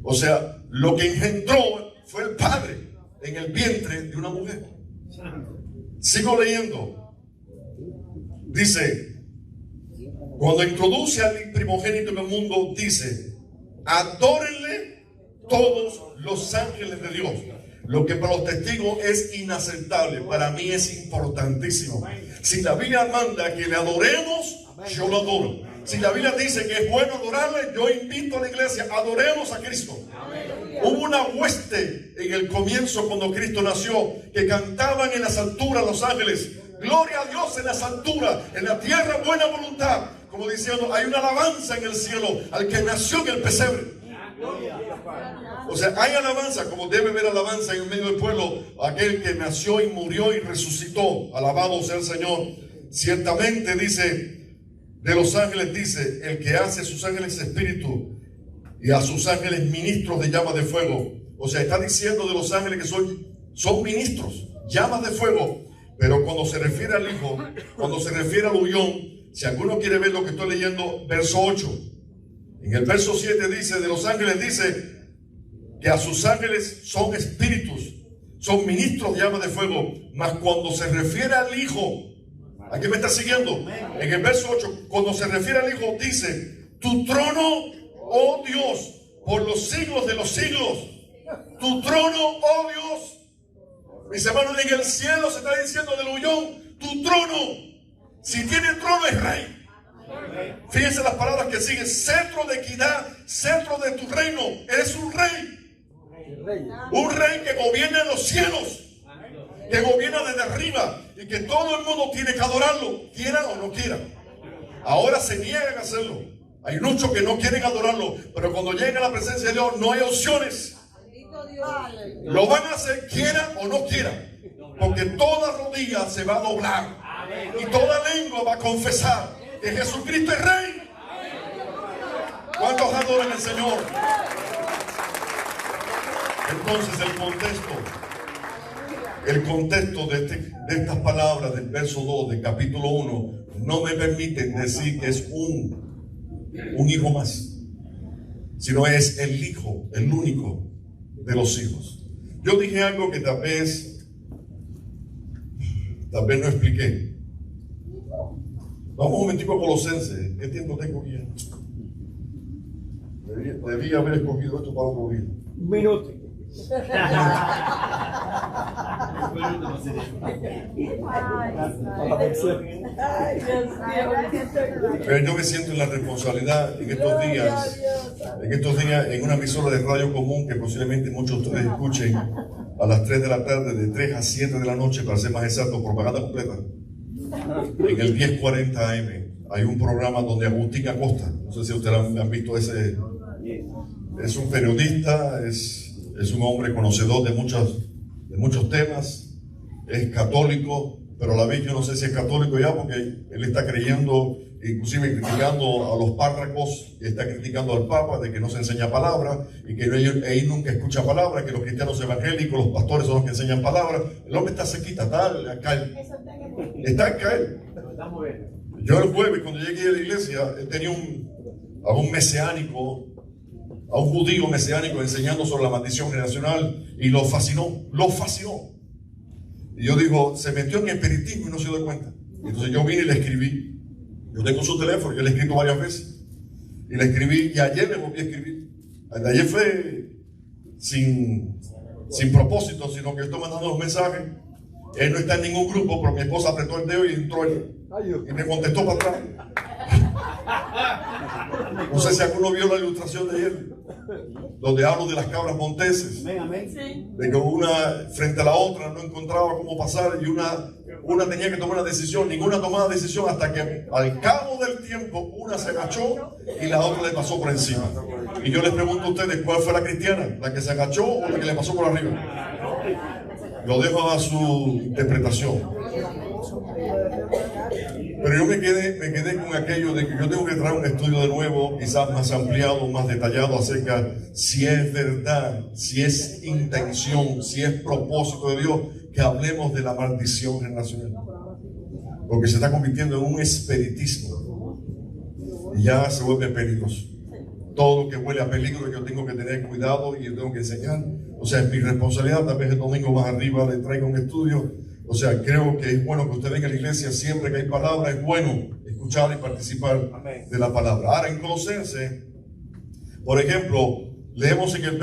O sea, lo que engendró fue el Padre en el vientre de una mujer. Sigo leyendo. Dice, cuando introduce al primogénito en el mundo, dice, adórenle todos los ángeles de Dios. Lo que para los testigos es inaceptable, para mí es importantísimo. Si la Biblia manda que le adoremos, yo lo adoro. Si la Biblia dice que es bueno adorarle, yo invito a la iglesia, adoremos a Cristo. Hubo una hueste en el comienzo cuando Cristo nació, que cantaban en las alturas los ángeles, gloria a Dios en las alturas, en la tierra buena voluntad. Como diciendo, hay una alabanza en el cielo al que nació en el pesebre. O sea, hay alabanza, como debe haber alabanza en el medio del pueblo, aquel que nació y murió y resucitó. Alabado sea el Señor. Ciertamente dice, de los ángeles dice, el que hace a sus ángeles espíritu y a sus ángeles ministros de llamas de fuego. O sea, está diciendo de los ángeles que son ministros, llamas de fuego. Pero cuando se refiere al Hijo, cuando se refiere al Ullón, si alguno quiere ver lo que estoy leyendo, verso 8. En el verso 7 dice, de los ángeles dice que a sus ángeles son espíritus, son ministros de llamas de fuego. Mas cuando se refiere al Hijo, ¿a qué me está siguiendo? En el verso 8, cuando se refiere al Hijo dice, tu trono, oh Dios, por los siglos de los siglos. Tu trono, oh Dios. Mis hermanos, en el cielo se está diciendo del Ullón, tu trono. Si tiene trono es rey. Fíjense las palabras que siguen. Cetro de equidad, cetro de tu reino. Eres un rey. Un rey que gobierna en los cielos, que gobierna desde arriba y que todo el mundo tiene que adorarlo, quiera o no quiera. Ahora se niegan a hacerlo. Hay muchos que no quieren adorarlo, pero cuando llegan a la presencia de Dios no hay opciones. Lo van a hacer quiera o no quiera, porque toda rodilla se va a doblar y toda lengua va a confesar que Jesucristo es Rey. ¿Cuántos adoran al Señor? Entonces el contexto de estas palabras del verso 2 del capítulo 1 no me permiten decir que es un hijo más, sino es el hijo, el único de los hijos. Yo dije algo que tal vez no expliqué. Vamos un momentico a Colosenses. ¿Qué tiempo tengo aquí? Debía haber escogido esto para otro día. Un minuto. Pero yo me siento en la responsabilidad en estos días, en una emisora de radio común que posiblemente muchos de ustedes escuchen a las 3 de la tarde, de 3 a 7 de la noche, para ser más exacto, propaganda completa. En el 1040 AM hay un programa donde Agustín Acosta, no sé si ustedes han visto ese, es un periodista, es un hombre conocedor de muchos temas, es católico, pero a la vez yo no sé si es católico ya, porque él está creyendo, inclusive criticando a los párrocos, está criticando al Papa de que no se enseña palabra y que él nunca escucha palabra, que los cristianos evangélicos, los pastores son los que enseñan palabra. El hombre está sequita, está a caer. Yo el jueves, cuando llegué a la iglesia, él tenía a un mesiánico a un judío mesiánico enseñando sobre la maldición generacional y lo fascinó, lo fascinó. Y yo digo, se metió en espiritismo y no se dio cuenta. Entonces yo vine y le escribí. Yo tengo su teléfono, yo le he escrito varias veces. Y le escribí, y ayer le volví a escribir. Ayer fue sin propósito, sino que estoy mandando los mensajes. Él no está en ningún grupo, pero mi esposa apretó el dedo y entró él. Y me contestó para atrás. No sé si alguno vio la ilustración de ayer, donde hablo de las cabras monteses, de que una frente a la otra no encontraba cómo pasar y una tenía que tomar una decisión. Ninguna tomaba decisión hasta que al cabo del tiempo una se agachó y la otra le pasó por encima. Y yo les pregunto a ustedes, ¿cuál fue la cristiana? ¿La que se agachó o la que le pasó por arriba? Lo dejo a su interpretación. Pero yo me quedé con aquello de que yo tengo que traer un estudio de nuevo, quizás más ampliado, más detallado, acerca si es verdad, si es intención, si es propósito de Dios que hablemos de la maldición generacional. Porque se está convirtiendo en un espiritismo y ya se vuelve peligroso. Todo lo que huele a peligro yo tengo que tener cuidado y yo tengo que enseñar. O sea, es mi responsabilidad. Tal vez el domingo más arriba le traiga un estudio. O sea, creo que es bueno que usted venga a la iglesia siempre que hay palabra. Es bueno escuchar y participar de la palabra. Ahora en Colosenses, por ejemplo, leemos en el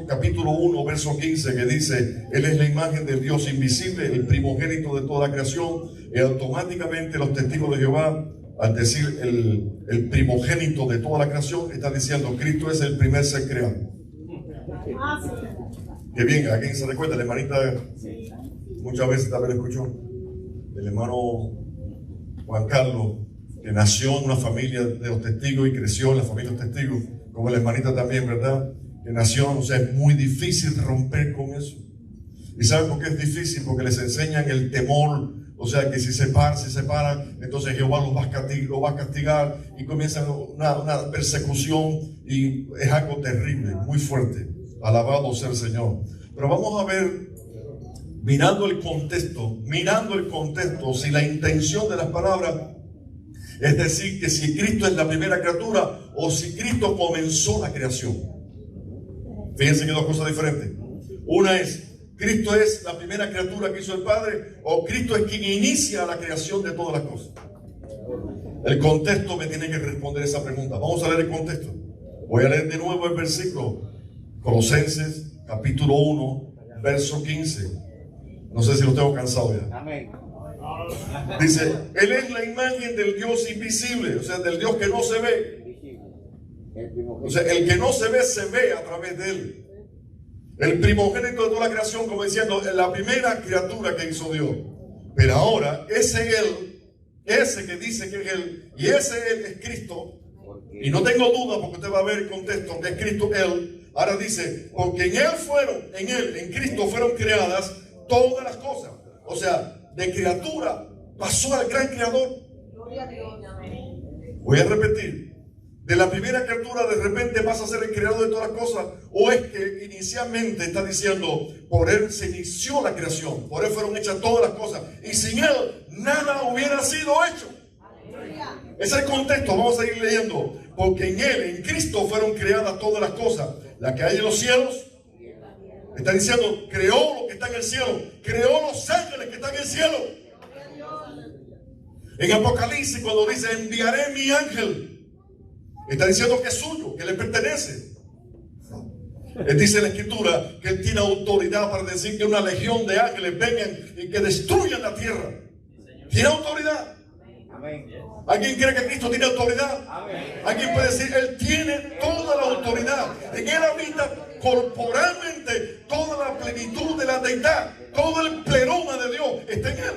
capítulo 1, verso 15, que dice: Él es la imagen del Dios invisible, el primogénito de toda la creación. Y automáticamente los testigos de Jehová, al decir el primogénito de toda la creación, está diciendo Cristo es el primer ser creado. Que bien, ¿a quién se recuerda? La hermanita muchas veces también lo escuchó. El hermano Juan Carlos, que nació en una familia de los testigos y creció en la familia de los testigos, como la hermanita también, ¿verdad? Que nació, o sea, es muy difícil romper con eso. ¿Y saben por qué es difícil? Porque les enseñan el temor. O sea, que si se separan, entonces Jehová los va a castigar y comienza una persecución y es algo terrible, muy fuerte. Alabado sea el Señor. Pero vamos a ver, mirando el contexto, si la intención de las palabras es decir, que si Cristo es la primera criatura o si Cristo comenzó la creación. Fíjense que dos cosas diferentes. Una es, ¿Cristo es la primera criatura que hizo el Padre o Cristo es quien inicia la creación de todas las cosas? El contexto me tiene que responder esa pregunta. Vamos a leer el contexto. Voy a leer de nuevo el versículo. Colosenses, capítulo 1, verso 15. No sé si lo tengo cansado ya. Amén. Dice, Él es la imagen del Dios invisible, o sea, del Dios que no se ve. O sea, el que no se ve a través de Él. El primogénito de toda la creación, como diciendo, la primera criatura que hizo Dios. Pero ahora, ese Él, ese que dice que es Él, y ese Él es Cristo, y no tengo duda porque usted va a ver el contexto, que es Cristo Él. Ahora dice, porque en Cristo fueron creadas todas las cosas. O sea, de criatura pasó al gran creador. Voy a repetir. De la primera criatura de repente vas a ser el creador de todas las cosas, o es que inicialmente está diciendo por Él se inició la creación, por Él fueron hechas todas las cosas y sin Él nada hubiera sido hecho. Ese es el contexto. Vamos a ir leyendo. Porque en Él, en Cristo, fueron creadas todas las cosas, las que hay en los cielos. Está diciendo, creó lo que está en el cielo, creó los ángeles que están en el cielo. En Apocalipsis, cuando dice enviaré mi ángel, está diciendo que es suyo, que le pertenece. Él dice en la Escritura que Él tiene autoridad para decir que una legión de ángeles vengan y que destruyan la tierra. Tiene autoridad. ¿Alguien cree que Cristo tiene autoridad? ¿Alguien puede decir Él tiene toda la autoridad? En Él habita corporalmente toda la plenitud de la deidad. Todo el pleroma de Dios está en Él.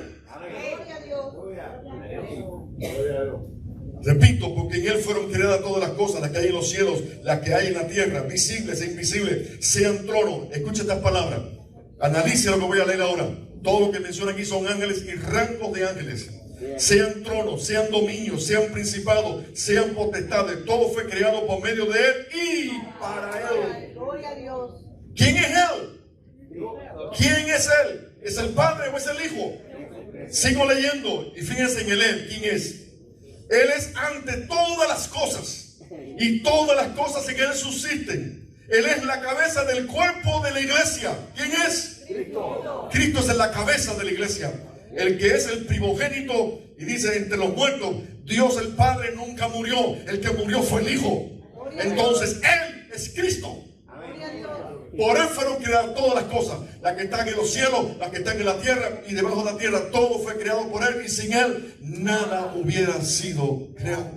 Repito, porque en Él fueron creadas todas las cosas, las que hay en los cielos, las que hay en la tierra, visibles e invisibles, sean tronos. Escucha estas palabras, analice lo que voy a leer ahora. Todo lo que menciona aquí son ángeles y rangos de ángeles. Sean tronos, sean dominios, sean principados, sean potestades. Todo fue creado por medio de Él y para Él. ¿Quién es Él? ¿Quién es Él? ¿Es el Padre o es el Hijo? Sigo leyendo y fíjense en el Él. ¿Quién es? Él es ante todas las cosas. y todas las cosas en Él subsisten. Él es la cabeza del cuerpo de la iglesia. ¿Quién es? Cristo es la cabeza de la iglesia. El que es el primogénito, y dice entre los muertos, Dios el Padre nunca murió. El que murió fue el Hijo. Entonces Él es Cristo. Por Él fueron creadas todas las cosas, las que están en los cielos, las que están en la tierra y debajo de la tierra. Todo fue creado por Él, y sin Él nada hubiera sido creado.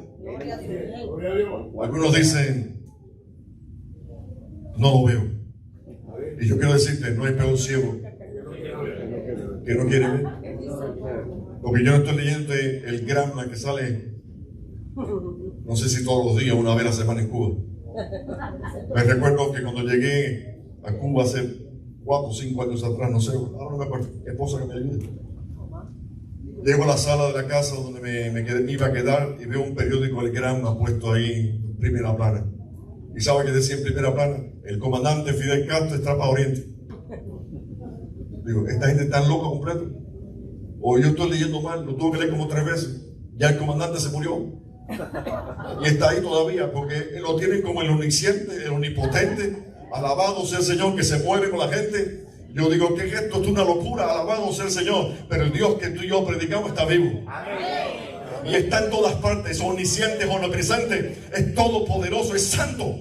Algunos dicen, no lo veo. Y yo quiero decirte, no hay peor ciego que no quiere ver. Porque yo no estoy leyendo el Gramma que sale, no sé si todos los días, una vez a la semana en Cuba. Me recuerdo que cuando llegué a Cuba hace 4 o 5 años atrás, no sé, ahora no me acuerdo, esposa que me ayude. Llego a la sala de la casa donde me iba a quedar y veo un periódico, el Gramma, puesto ahí en primera plana. ¿Y sabe qué decía en primera plana? El comandante Fidel Castro está para Oriente. Digo, ¿esta gente está loca completo? O yo estoy leyendo mal, lo tuve que leer como 3 veces. Ya el comandante se murió. Y está ahí todavía, porque lo tienen como el omnisciente, el omnipotente. Alabado sea el Señor, que se mueve con la gente. Yo digo, ¿qué es esto? Esto es una locura. Alabado sea el Señor. Pero el Dios que tú y yo predicamos está vivo. Y está en todas partes. Es omnisciente, es omnipresente, es todopoderoso, es santo.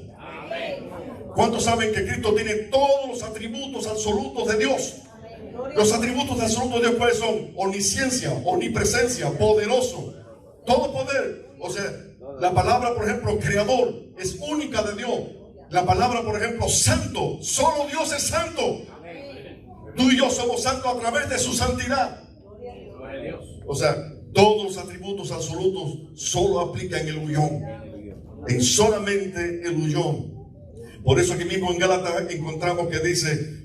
¿Cuántos saben que Cristo tiene todos los atributos absolutos de Dios? Los atributos absolutos de Dios, ¿cuáles son? Omnisciencia, omnipresencia, poderoso, todo poder. O sea, la palabra, por ejemplo, creador, es única de Dios. La palabra, por ejemplo, santo, solo Dios es santo. Tú y yo somos santos a través de su santidad. O sea, todos los atributos absolutos solo aplican el huyón, en solamente el huyón. Por eso aquí mismo en Gálatas encontramos que dice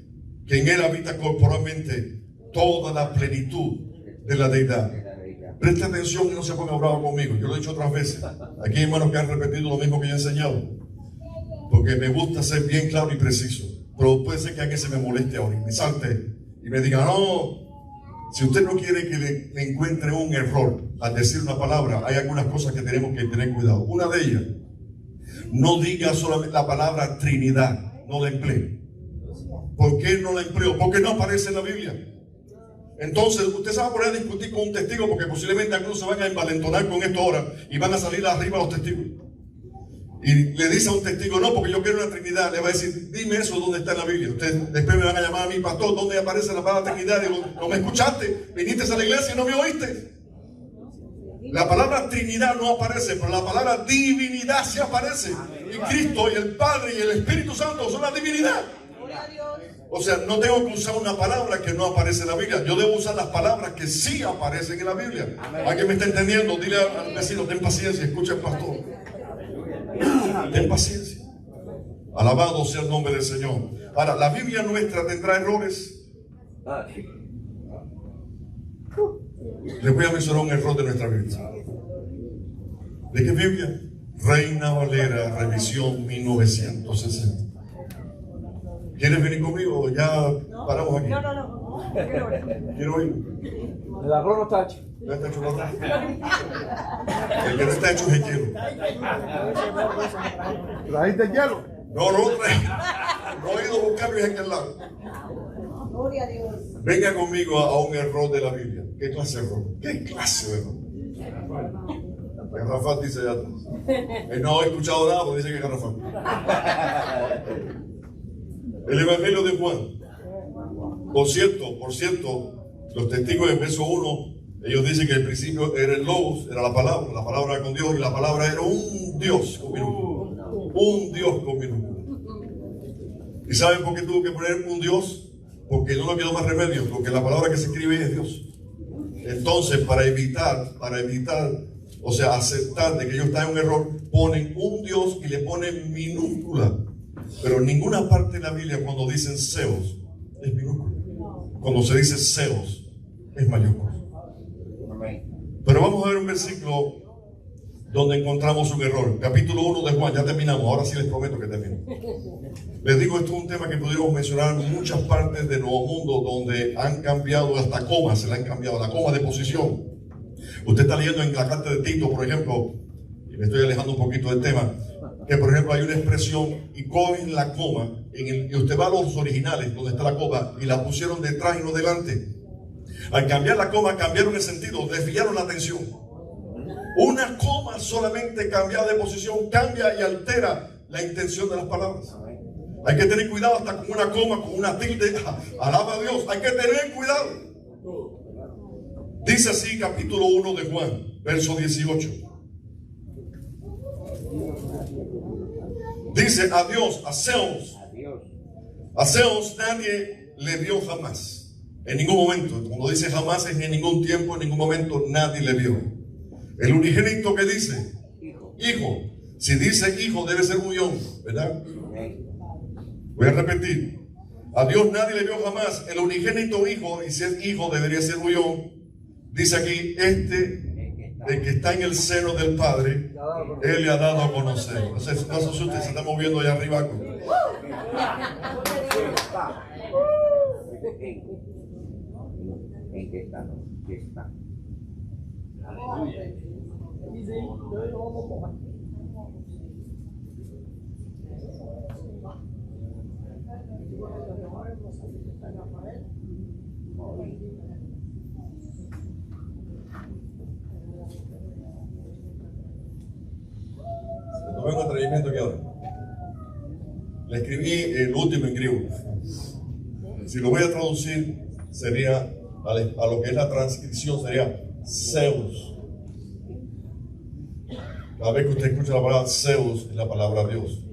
que en Él habita corporalmente toda la plenitud de la deidad. Preste atención y no se ponga bravo conmigo. Yo lo he dicho otras veces. Aquí hay hermanos que han repetido lo mismo que yo he enseñado, porque me gusta ser bien claro y preciso. Pero puede ser que alguien se me moleste ahora y me salte y me diga, no, si usted no quiere que le encuentre un error al decir una palabra, hay algunas cosas que tenemos que tener cuidado. Una de ellas, no diga solamente la palabra Trinidad, no la emplee. ¿Por qué no la empleo? Porque no aparece en la Biblia. Entonces usted se va a poner a discutir con un testigo, porque posiblemente algunos se van a envalentonar con esto ahora y van a salir arriba los testigos. Y le dice a un testigo, no, porque yo quiero una Trinidad. Le va a decir, dime eso, ¿dónde está en la Biblia? Ustedes después me van a llamar a mi pastor, ¿dónde aparece la palabra Trinidad? Digo, no me escuchaste, viniste a la iglesia y no me oíste. La palabra Trinidad no aparece, pero la palabra divinidad sí aparece. Y Cristo y el Padre y el Espíritu Santo son la divinidad. O sea, no tengo que usar una palabra que no aparece en la Biblia. Yo debo usar las palabras que sí aparecen en la Biblia. ¿Alguien me está entendiendo? Dile al vecino, ten paciencia, escucha al pastor. Ten paciencia. Alabado sea el nombre del Señor. Ahora, ¿la Biblia nuestra tendrá errores? Les voy a mencionar un error de nuestra Biblia. ¿De qué Biblia? Reina Valera, revisión 1960. ¿Quieres venir conmigo? Ya paramos aquí. No. Quiero oír. El arroz no está hecho. ¿No está hecho nada? El que no está hecho es el hielo. ¿Trajiste hielo? No he ido a buscarlo y es aquí al lado. Gloria a Dios. Venga conmigo a un error de la Biblia. ¿Qué clase de error? ¿Qué clase de error? Garrafal dice allá atrás. Él no ha escuchado nada, pero dice que es Garrafal. El Evangelio de Juan. Por cierto, los testigos del verso 1, ellos dicen que el principio era el Logos, era la palabra era con Dios, y la palabra era un Dios con minúscula. Un Dios con minúscula. ¿Y saben por qué tuvo que poner un Dios? Porque no le quedó más remedio, porque la palabra que se escribe es Dios. Entonces, para evitar, o sea, aceptar de que ellos están en un error, ponen un Dios y le ponen minúscula. Pero en ninguna parte de la Biblia, cuando dicen Zeus, es minúscula. Cuando se dice Zeus, es mayúscula. Pero vamos a ver un versículo donde encontramos un error. Capítulo 1 de Juan, ya terminamos, ahora sí les prometo que termino. Les digo, esto es un tema que pudimos mencionar en muchas partes de Nuevo Mundo, donde han cambiado hasta comas, se le han cambiado la coma de posición. Usted está leyendo en la carta de Tito, por ejemplo, y me estoy alejando un poquito del tema, que, por ejemplo, hay una expresión y cogen la coma, y usted va a los originales, donde está la coma, y la pusieron detrás y no delante. Al cambiar la coma, cambiaron el sentido, desviaron la atención. Una coma solamente cambiada de posición cambia y altera la intención de las palabras. Hay que tener cuidado hasta con una coma, con una tilde. Alaba a Dios, hay que tener cuidado. Dice así capítulo 1 de Juan, verso 18. Dice a Dios, a Zeus. A Zeus nadie le vio jamás. En ningún momento. Cuando dice jamás es en ningún tiempo, en ningún momento nadie le vio. El unigénito que dice hijo. Si dice hijo debe ser un guión, ¿verdad? Voy a repetir. A Dios nadie le vio jamás. El unigénito hijo, y si es hijo debería ser un guión. Dice aquí, el que está en el seno del Padre, Él le ha dado a conocer. Entonces, no se asuste, se está moviendo allá arriba. ¿En qué está? ¿Qué está? Tomé un atrevimiento aquí ahora. Le escribí el último en griego. Si lo voy a traducir, sería a lo que es la transcripción, sería Zeus. Cada vez que usted escucha la palabra Zeus, es la palabra Dios.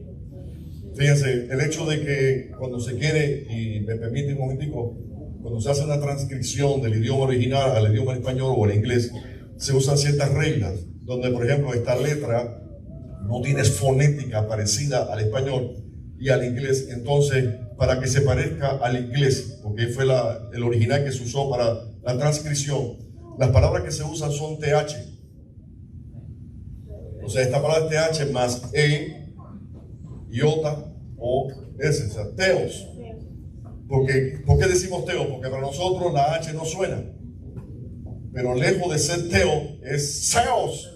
Fíjense, el hecho de que cuando se quiere, y me permite un momentico, cuando se hace una transcripción del idioma original al idioma español o al inglés, se usan ciertas reglas, donde por ejemplo esta letra no tiene fonética parecida al español y al inglés. Entonces, para que se parezca al inglés, porque fue el original que se usó para la transcripción, las palabras que se usan son TH. O sea, esta palabra es TH más E, iota o S, o sea, teos. ¿Por qué decimos teo? Porque para nosotros la H no suena. Pero lejos de ser teo, es Zeus.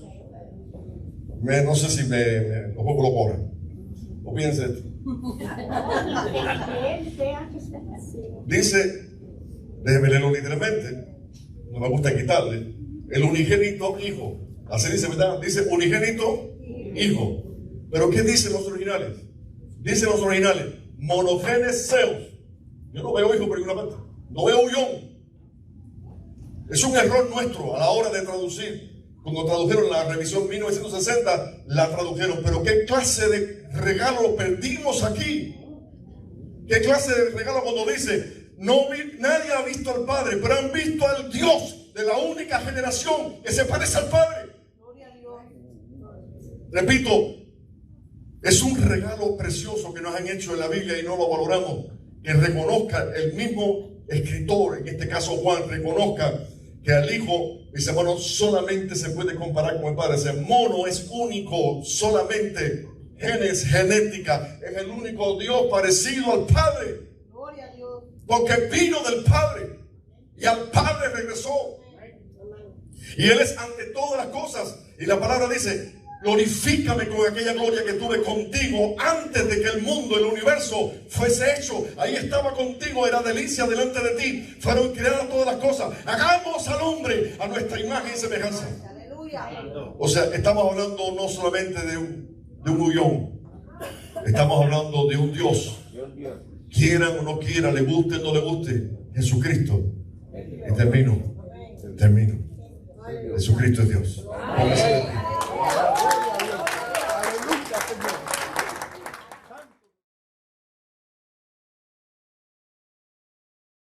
No sé si los pocos lo cobran. O piensen esto. Dice, déjeme leerlo literalmente, no me gusta quitarle, el unigénito hijo. Así dice, ¿verdad? Dice unigénito hijo. ¿Pero qué dicen los originales? Dicen los originales, monogenes Zeus. Yo no veo hijo por ninguna parte. No veo uyón. Es un error nuestro a la hora de traducir. Cuando tradujeron la revisión 1960, la tradujeron. Pero ¿qué clase de regalo perdimos aquí? ¿Qué clase de regalo cuando dice, nadie ha visto al Padre, pero han visto al Dios de la única generación que se parece al Padre? Repito, es un regalo precioso que nos han hecho en la Biblia y no lo valoramos. Que reconozca el mismo escritor, en este caso Juan, reconozca que al Hijo, mis hermanos, solamente se puede comparar con el Padre. Ese mono es único, solamente genes, genética, es el único Dios parecido al Padre. Gloria a Dios. Porque vino del Padre y al Padre regresó. Y Él es ante todas las cosas. Y la palabra dice, glorifícame con aquella gloria que tuve contigo antes de que el mundo, el universo fuese hecho. Ahí estaba contigo, era delicia delante de ti. Fueron creadas todas las cosas. Hagamos al hombre a nuestra imagen y semejanza. Aleluya. O sea, estamos hablando no solamente de un huyón. Estamos hablando de un Dios. Quieran o no quieran, le guste o no le guste, Jesucristo. Y termino. Jesucristo es Dios. Póngase de pie.